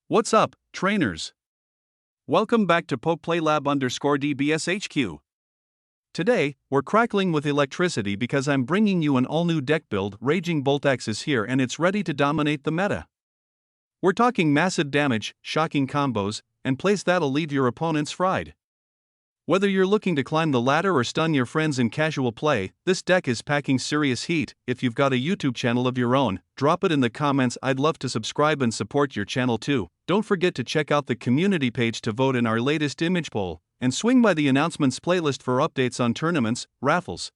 What's up, trainers? Welcome back to PokePlayLab_DBSHQ. Today, we're crackling with electricity because I'm bringing you an all-new deck build. Raging Bolt X is here and it's ready to dominate the meta. We're talking massive damage, shocking combos, and plays that'll leave your opponents fried. Whether you're looking to climb the ladder or stun your friends in casual play, this deck is packing serious heat. If you've got a YouTube channel of your own, drop it in the comments. I'd love to subscribe and support your channel too. Don't forget to check out the community page to vote in our latest image poll, and swing by the announcements playlist for updates on tournaments, raffles,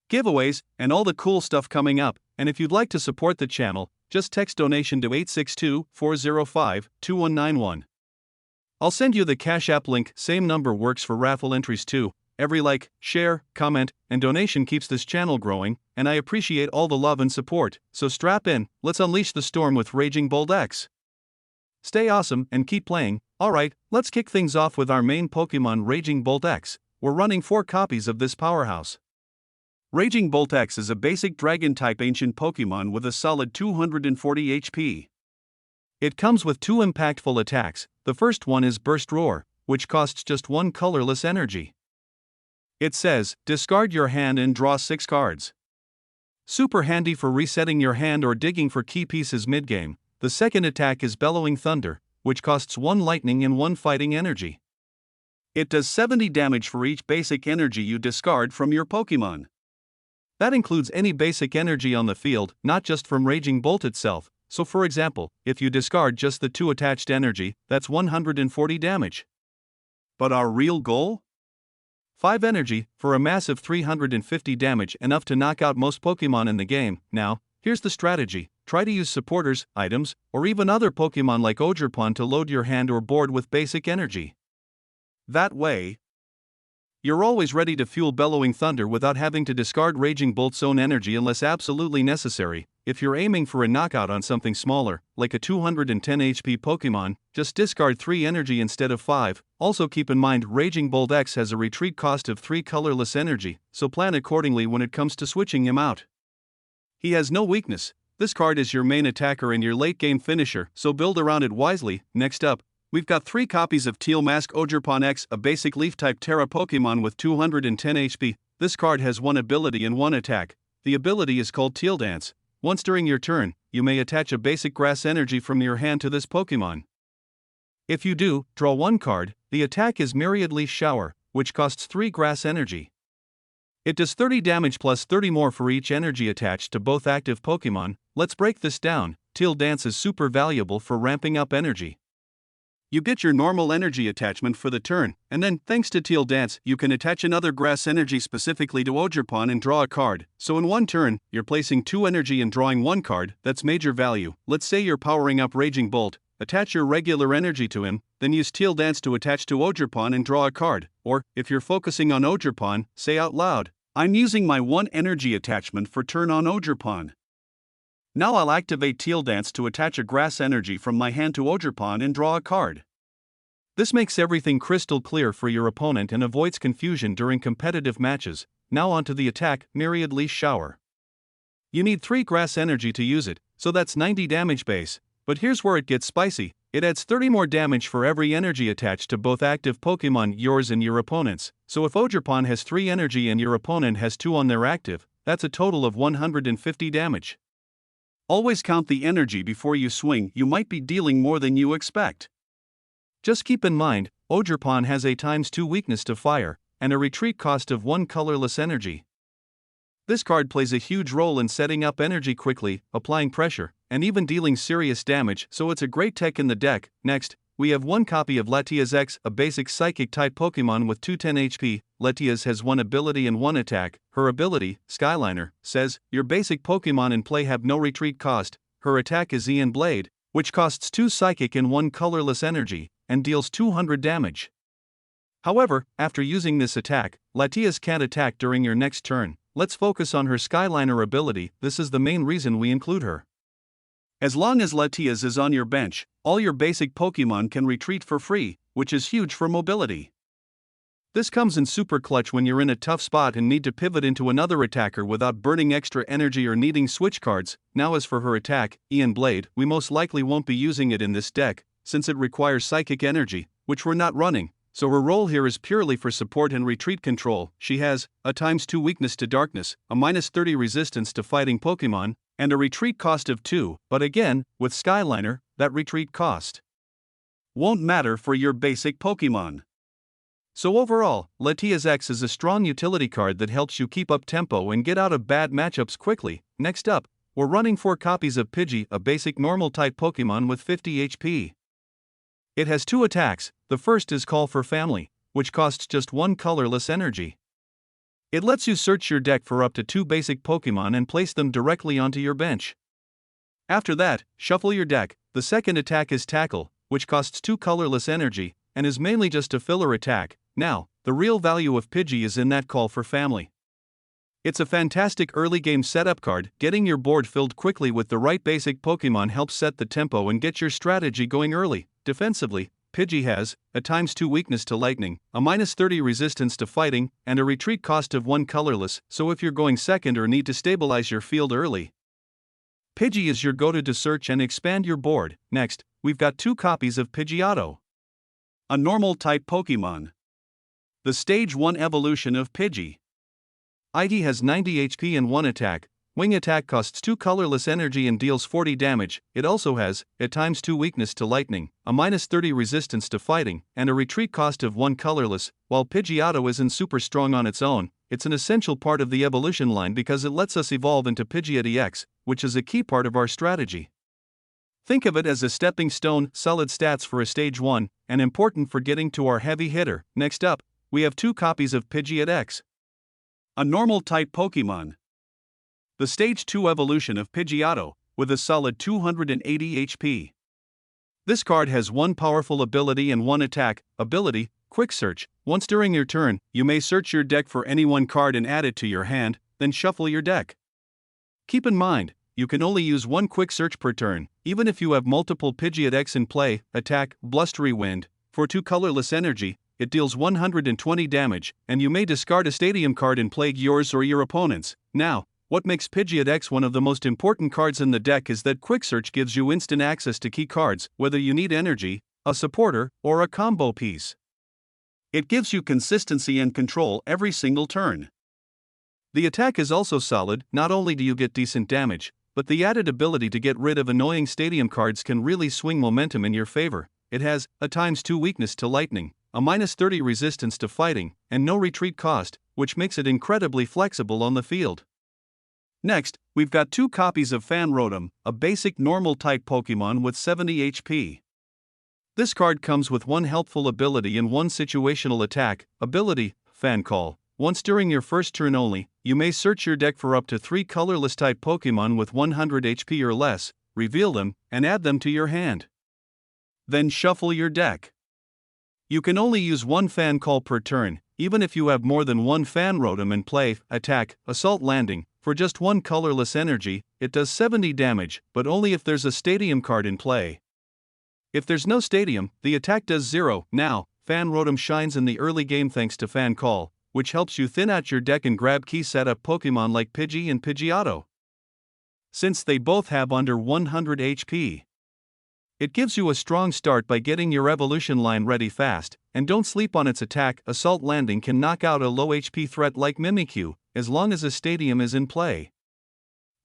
giveaways, and all the cool stuff coming up. And if you'd like to support the channel, just text donation to 862-405-2191. I'll send you the Cash App link. Same number works for raffle entries too. Every like, share, comment, and donation keeps this channel growing, and I appreciate all the love and support. So strap in, let's unleash the storm with Raging Bolt X. Stay awesome and keep playing. Alright, let's kick things off with our main Pokemon, Raging Bolt X. We're running 4 copies of this powerhouse. Raging Bolt X is a basic Dragon-type ancient Pokemon with a solid 240 HP. It comes with 2 impactful attacks. The first one is Burst Roar, which costs just 1 colorless energy. It says, discard your hand and draw 6 cards. Super handy for resetting your hand or digging for key pieces mid-game. The second attack is Bellowing Thunder, which costs 1 lightning and 1 fighting energy. It does 70 damage for each basic energy you discard from your Pokemon. That includes any basic energy on the field, not just from Raging Bolt itself. So for example, if you discard just the 2 attached energy, that's 140 damage. But our real goal? 5 energy, for a massive 350 damage, enough to knock out most Pokemon in the game. Now, here's the strategy. Try to use supporters, items, or even other Pokemon like Ogerpon to load your hand or board with basic energy. That way, you're always ready to fuel Bellowing Thunder without having to discard Raging Bolt's own energy unless absolutely necessary. If you're aiming for a knockout on something smaller, like a 210 HP Pokemon, just discard 3 energy instead of 5. Also keep in mind Raging Bolt X has a retreat cost of 3 colorless energy, so plan accordingly when it comes to switching him out. He has no weakness. This card is your main attacker and your late game finisher, so build around it wisely. Next up, we've got 3 copies of Teal Mask Ogerpon X, a basic Leaf-type Terra Pokemon with 210 HP. This card has 1 ability and 1 attack. The ability is called Teal Dance. Once during your turn, you may attach a basic grass energy from your hand to this Pokemon. If you do, draw 1 card. The attack is Myriad Leaf Shower, which costs 3 grass energy. It does 30 damage plus 30 more for each energy attached to both active Pokemon. Let's break this down. Teal Dance is super valuable for ramping up energy. You get your normal energy attachment for the turn, and then, thanks to Teal Dance, you can attach another grass energy specifically to Ogerpon and draw a card. So in 1 turn, you're placing 2 energy and drawing 1 card. That's major value. Let's say you're powering up Raging Bolt, attach your regular energy to him, then use Teal Dance to attach to Ogerpon and draw a card. Or, if you're focusing on Ogerpon, say out loud, I'm using my 1 energy attachment for turn on Ogerpon. Now I'll activate Teal Dance to attach a grass energy from my hand to Ogerpon and draw a card. This makes everything crystal clear for your opponent and avoids confusion during competitive matches. Now onto the attack, Myriad Leaf Shower. You need 3 grass energy to use it, so that's 90 damage base. But here's where it gets spicy. It adds 30 more damage for every energy attached to both active Pokemon, yours and your opponent's. So if Ogerpon has 3 energy and your opponent has 2 on their active, that's a total of 150 damage. Always count the energy before you swing. You might be dealing more than you expect. Just keep in mind, Ogerpon has a ×2 weakness to fire, and a retreat cost of 1 colorless energy. This card plays a huge role in setting up energy quickly, applying pressure, and even dealing serious damage, so it's a great tech in the deck. Next, we have 1 copy of Latias X, a basic Psychic-type Pokemon with 210 HP. Latias has 1 ability and 1 attack. Her ability, Skyliner, says, your basic Pokemon in play have no retreat cost. Her attack is Ian Blade, which costs 2 Psychic and 1 colorless energy, and deals 200 damage. However, after using this attack, Latias can't attack during your next turn. Let's focus on her Skyliner ability. This is the main reason we include her. As long as Latias is on your bench, all your basic Pokemon can retreat for free, which is huge for mobility. This comes in super clutch when you're in a tough spot and need to pivot into another attacker without burning extra energy or needing switch cards. Now as for her attack, Ian Blade, we most likely won't be using it in this deck, since it requires psychic energy, which we're not running, so her role here is purely for support and retreat control. She has a ×2 weakness to darkness, a -30 resistance to fighting Pokémon, and a retreat cost of 2, but again, with Skyliner, that retreat cost won't matter for your basic Pokémon. So overall, Latias X is a strong utility card that helps you keep up tempo and get out of bad matchups quickly. Next up, we're running 4 copies of Pidgey, a basic normal-type Pokémon with 50 HP. It has 2 attacks. The first is Call for Family, which costs just 1 colorless energy. It lets you search your deck for up to 2 basic Pokémon and place them directly onto your bench. After that, shuffle your deck. The second attack is Tackle, which costs 2 colorless energy, and is mainly just a filler attack. Now, the real value of Pidgey is in that Call for Family. It's a fantastic early game setup card. Getting your board filled quickly with the right basic Pokémon helps set the tempo and get your strategy going early. Defensively, Pidgey has a ×2 weakness to lightning, a -30 resistance to fighting, and a retreat cost of 1 colorless, so if you're going second or need to stabilize your field early, Pidgey is your go-to to search and expand your board. Next, we've got 2 copies of Pidgeotto, a normal-type Pokémon. The Stage 1 evolution of Pidgey. IT has 90 HP and 1 attack. Wing attack costs 2 colorless energy and deals 40 damage. It also has a ×2 weakness to lightning, a -30 resistance to fighting, and a retreat cost of 1 colorless. While Pidgeotto isn't super strong on its own, it's an essential part of the evolution line because it lets us evolve into Pidgeotto X, which is a key part of our strategy. Think of it as a stepping stone, solid stats for a Stage 1, and important for getting to our heavy hitter. Next up, we have 2 copies of Pidgeot X, a normal-type Pokémon. The Stage 2 evolution of Pidgeotto, with a solid 280 HP. This card has 1 powerful ability and 1 attack. Ability, Quick Search. Once during your turn, you may search your deck for any 1 card and add it to your hand, then shuffle your deck. Keep in mind, you can only use 1 Quick Search per turn, even if you have multiple Pidgeot X in play. Attack, Blustery Wind. For 2 colorless energy, it deals 120 damage, and you may discard a Stadium card and plague yours or your opponent's. Now, what makes Pidgeot X one of the most important cards in the deck is that Quick Search gives you instant access to key cards, whether you need energy, a supporter, or a combo piece. It gives you consistency and control every single turn. The attack is also solid. Not only do you get decent damage, but the added ability to get rid of annoying Stadium cards can really swing momentum in your favor. It has a ×2 weakness to lightning, a -30 resistance to fighting, and no retreat cost, which makes it incredibly flexible on the field. Next, we've got 2 copies of Fan Rotom, a basic normal-type Pokémon with 70 HP. This card comes with 1 helpful ability and 1 situational attack. Ability, Fan Call. Once during your first turn only, you may search your deck for up to 3 colorless-type Pokémon with 100 HP or less, reveal them, and add them to your hand. Then shuffle your deck. You can only use 1 Fan Call per turn, even if you have more than 1 Fan Rotom in play. Attack, Assault Landing. For just 1 colorless energy, it does 70 damage, but only if there's a Stadium card in play. If there's no Stadium, the attack does 0. Now, Fan Rotom shines in the early game thanks to Fan Call, which helps you thin out your deck and grab key setup Pokémon like Pidgey and Pidgeotto, since they both have under 100 HP. It gives you a strong start by getting your evolution line ready fast, and don't sleep on its attack. Assault Landing can knock out a low HP threat like Mimikyu, as long as a Stadium is in play.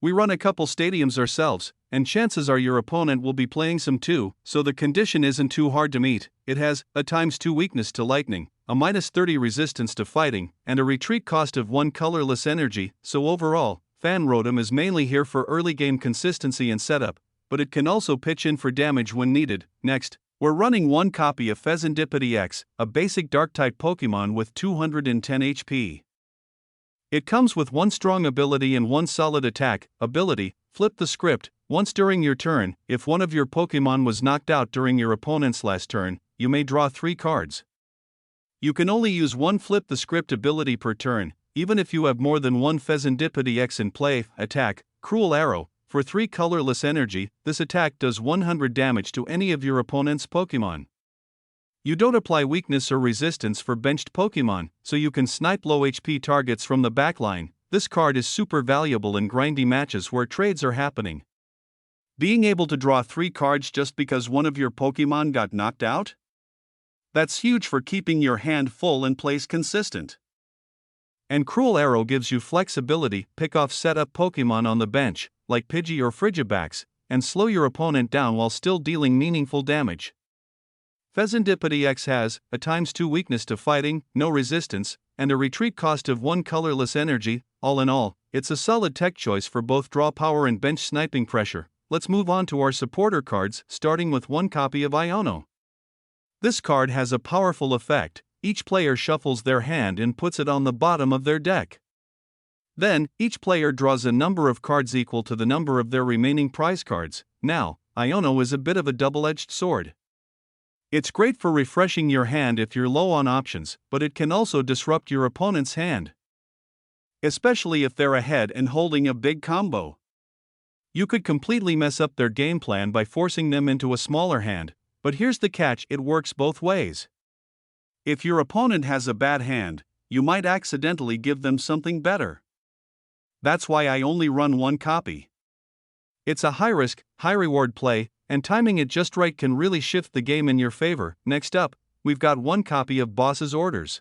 We run a couple Stadiums ourselves, and chances are your opponent will be playing some too, so the condition isn't too hard to meet. It has a ×2 weakness to lightning, a -30 resistance to fighting, and a retreat cost of 1 colorless energy, so overall, Fan Rotom is mainly here for early game consistency and setup, but it can also pitch in for damage when needed. Next, we're running 1 copy of Fezandipiti X, a basic Dark-type Pokémon with 210 HP. It comes with 1 strong ability and 1 solid attack. Ability, Flip the Script. Once during your turn, if one of your Pokémon was knocked out during your opponent's last turn, you may draw 3 cards. You can only use 1 Flip the Script ability per turn, even if you have more than 1 Fezandipiti X in play. Attack, Cruel Arrow. For 3 colorless energy, this attack does 100 damage to any of your opponent's Pokémon. You don't apply weakness or resistance for benched Pokémon, so you can snipe low HP targets from the backline. This card is super valuable in grindy matches where trades are happening. Being able to draw 3 cards just because one of your Pokémon got knocked out? That's huge for keeping your hand full and plays consistent. And Cruel Arrow gives you flexibility, pick off setup Pokémon on the bench, like Pidgey or Frigibax, and slow your opponent down while still dealing meaningful damage. Pheasantipity X has a ×2 weakness to fighting, no resistance, and a retreat cost of 1 colorless energy. All in all, it's a solid tech choice for both draw power and bench sniping pressure. Let's move on to our supporter cards, starting with 1 copy of Iono. This card has a powerful effect. Each player shuffles their hand and puts it on the bottom of their deck. Then, each player draws a number of cards equal to the number of their remaining prize cards. Now, Iono is a bit of a double-edged sword. It's great for refreshing your hand if you're low on options, but it can also disrupt your opponent's hand, especially if they're ahead and holding a big combo. You could completely mess up their game plan by forcing them into a smaller hand, but here's the catch: it works both ways. If your opponent has a bad hand, you might accidentally give them something better. That's why I only run 1 copy. It's a high-risk, high-reward play, and timing it just right can really shift the game in your favor. Next up, we've got 1 copy of Boss's Orders.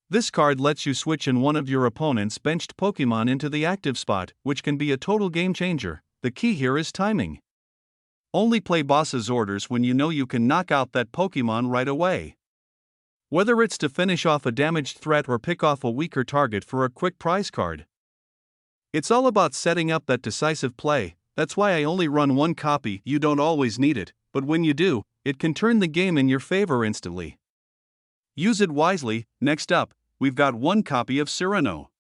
This card lets you switch in one of your opponent's benched Pokémon into the active spot, which can be a total game changer. The key here is timing. Only play Boss's Orders when you know you can knock out that Pokémon right away. Whether it's to finish off a damaged threat or pick off a weaker target for a quick prize card. It's all about setting up that decisive play. That's why I only run 1 copy. You don't always need it, but when you do, it can turn the game in your favor instantly. Use it wisely. Next up, we've got 1 copy of Cyrano.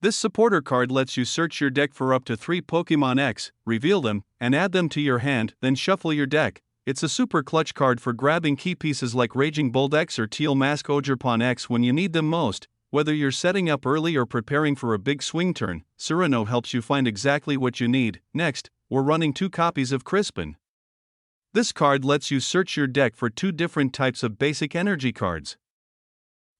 This supporter card lets you search your deck for up to 3 Pokémon X, reveal them, and add them to your hand, then shuffle your deck. It's a super clutch card for grabbing key pieces like Raging Bolt X or Teal Mask Ogerpon X when you need them most. Whether you're setting up early or preparing for a big swing turn, Cyrano helps you find exactly what you need. Next, we're running 2 copies of Crispin. This card lets you search your deck for 2 different types of basic energy cards.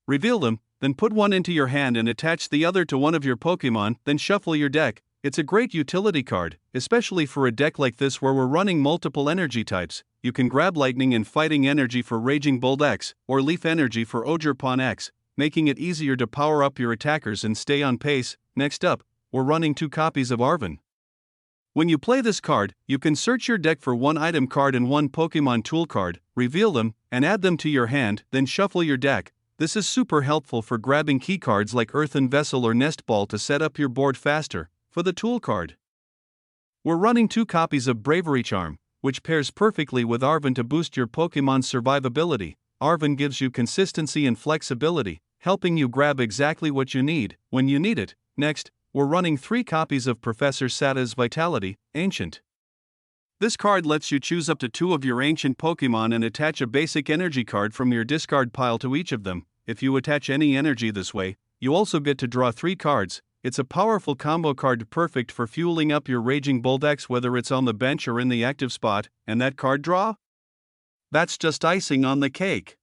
Reveal them, then put one into your hand and attach the other to one of your Pokémon, then shuffle your deck. It's a great utility card, especially for a deck like this where we're running multiple energy types. You can grab Lightning and Fighting Energy for Raging Bolt X, or Leaf Energy for Ogerpon X, making it easier to power up your attackers and stay on pace. Next up, we're running 2 copies of Arven. When you play this card, you can search your deck for 1 item card and 1 Pokémon tool card, reveal them, and add them to your hand, then shuffle your deck. This is super helpful for grabbing key cards like Earthen Vessel or Nest Ball to set up your board faster. For the tool card, we're running 2 copies of Bravery Charm, which pairs perfectly with Arven to boost your Pokémon's survivability. Arven gives you consistency and flexibility, helping you grab exactly what you need, when you need it. Next, we're running 3 copies of Professor Sata's Vitality, Ancient. This card lets you choose up to 2 of your ancient Pokémon and attach a basic energy card from your discard pile to each of them. If you attach any energy this way, you also get to draw 3 cards. It's a powerful combo card perfect for fueling up your Raging Bolt X whether it's on the bench or in the active spot. And that card draw? That's just icing on the cake.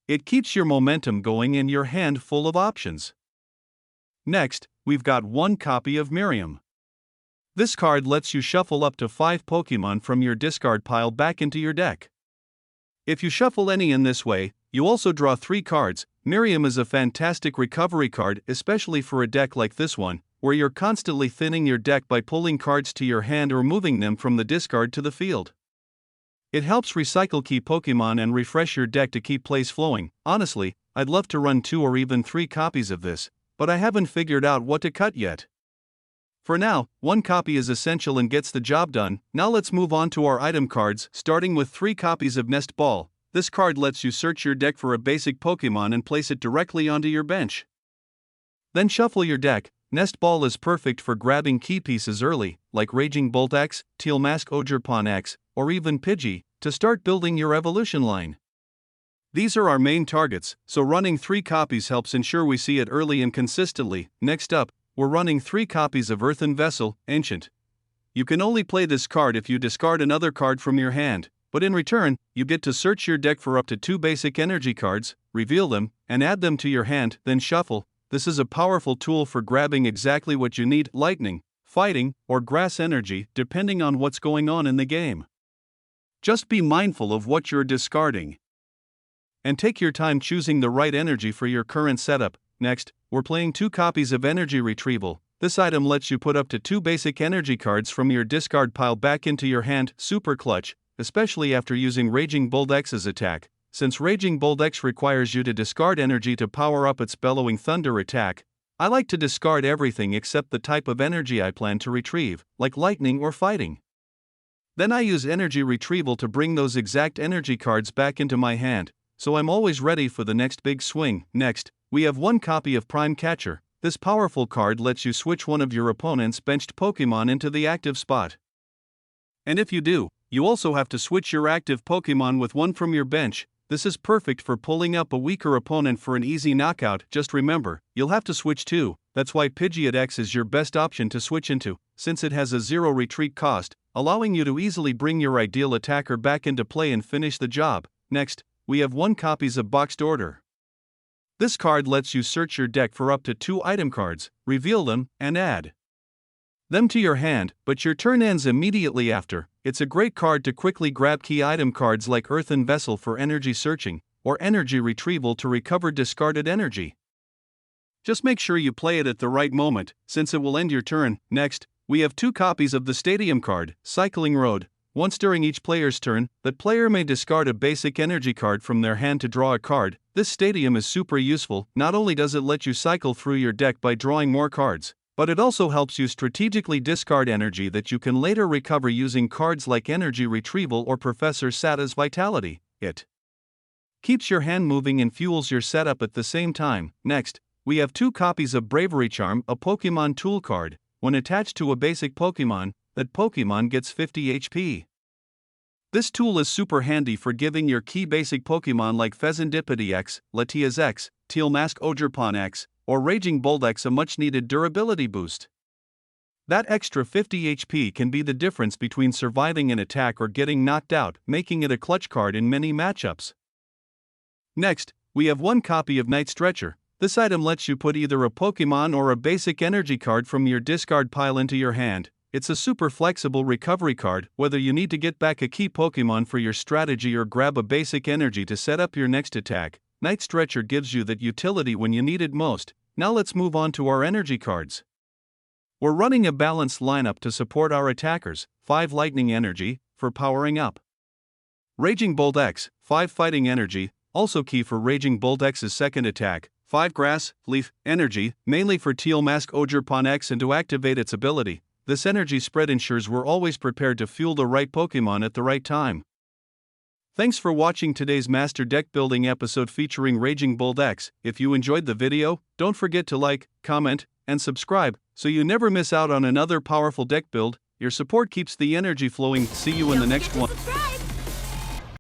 It keeps your momentum going and your hand full of options. Next, we've got 1 copy of Miriam. This card lets you shuffle up to 5 Pokémon from your discard pile back into your deck. If you shuffle any in this way, you also draw 3 cards. Miriam is a fantastic recovery card, especially for a deck like this one, where you're constantly thinning your deck by pulling cards to your hand or moving them from the discard to the field. It helps recycle key Pokémon and refresh your deck to keep plays flowing. Honestly, I'd love to run 2 or even 3 copies of this, but I haven't figured out what to cut yet. For now, 1 copy is essential and gets the job done. Now let's move on to our item cards, starting with 3 copies of Nest Ball. This card lets you search your deck for a basic Pokémon and place it directly onto your bench. Then shuffle your deck. Nest Ball is perfect for grabbing key pieces early, like Raging Bolt X, Teal Mask Ogerpon X, or even Pidgey, to start building your evolution line. These are our main targets, so running 3 copies helps ensure we see it early and consistently. Next up, we're running 3 copies of Earthen Vessel, Ancient. You can only play this card if you discard another card from your hand, but in return, you get to search your deck for up to 2 basic energy cards, reveal them, and add them to your hand, then shuffle. This is a powerful tool for grabbing exactly what you need: Lightning, fighting, or grass energy depending on what's going on in the game. Just be mindful of what you're discarding. And take your time choosing the right energy for your current setup. Next, we're playing 2 copies of Energy Retrieval. This item lets you put up to 2 basic energy cards from your discard pile back into your hand, super clutch, especially after using Raging Bolt X's attack. Since Raging Bolt X requires you to discard energy to power up its Bellowing Thunder attack, I like to discard everything except the type of energy I plan to retrieve, like lightning or fighting. Then I use Energy Retrieval to bring those exact energy cards back into my hand, so I'm always ready for the next big swing. Next, we have 1 copy of Prime Catcher. This powerful card lets you switch one of your opponent's benched Pokémon into the active spot. And if you do, you also have to switch your active Pokémon with one from your bench. This is perfect for pulling up a weaker opponent for an easy knockout. Just remember, you'll have to switch too. That's why Pidgeot X is your best option to switch into, since it has a 0 retreat cost, allowing you to easily bring your ideal attacker back into play and finish the job. Next, we have 1 copies of Boxed Order. This card lets you search your deck for up to 2 item cards, reveal them, and add them to your hand, but your turn ends immediately after. It's a great card to quickly grab key item cards like Earthen Vessel for energy searching, or Energy Retrieval to recover discarded energy. Just make sure you play it at the right moment, since it will end your turn. Next, we have 2 copies of the Stadium card, Cycling Road. Once during each player's turn, that player may discard a basic energy card from their hand to draw a card. This Stadium is super useful. Not only does it let you cycle through your deck by drawing more cards, but it also helps you strategically discard energy that you can later recover using cards like Energy Retrieval or Professor Sata's Vitality. It keeps your hand moving and fuels your setup at the same time. Next, we have 2 copies of Bravery Charm, a Pokémon tool card. When attached to a basic Pokémon, that Pokémon gets 50 HP. This tool is super handy for giving your key basic Pokémon like Fezandipiti X, Latias X, Tealmask Ogerpon X, or Raging Bolt X a much-needed durability boost. That extra 50 HP can be the difference between surviving an attack or getting knocked out, making it a clutch card in many matchups. Next, we have 1 copy of Night Stretcher. This item lets you put either a Pokémon or a basic energy card from your discard pile into your hand. It's a super flexible recovery card, whether you need to get back a key Pokémon for your strategy or grab a basic energy to set up your next attack. Night Stretcher gives you that utility when you need it most. Now let's move on to our energy cards. We're running a balanced lineup to support our attackers. 5 Lightning Energy, for powering up. Raging Bolt X, 5 Fighting Energy, also key for Raging Bolt X's second attack. 5 Grass, Leaf, Energy, mainly for Tealmask Ogerpon X and to activate its ability. This energy spread ensures we're always prepared to fuel the right Pokémon at the right time. Thanks for watching today's Master Deck Building episode featuring Raging Bolt X. If you enjoyed the video, don't forget to like, comment, and subscribe, so you never miss out on another powerful deck build. Your support keeps the energy flowing. See you in the next one.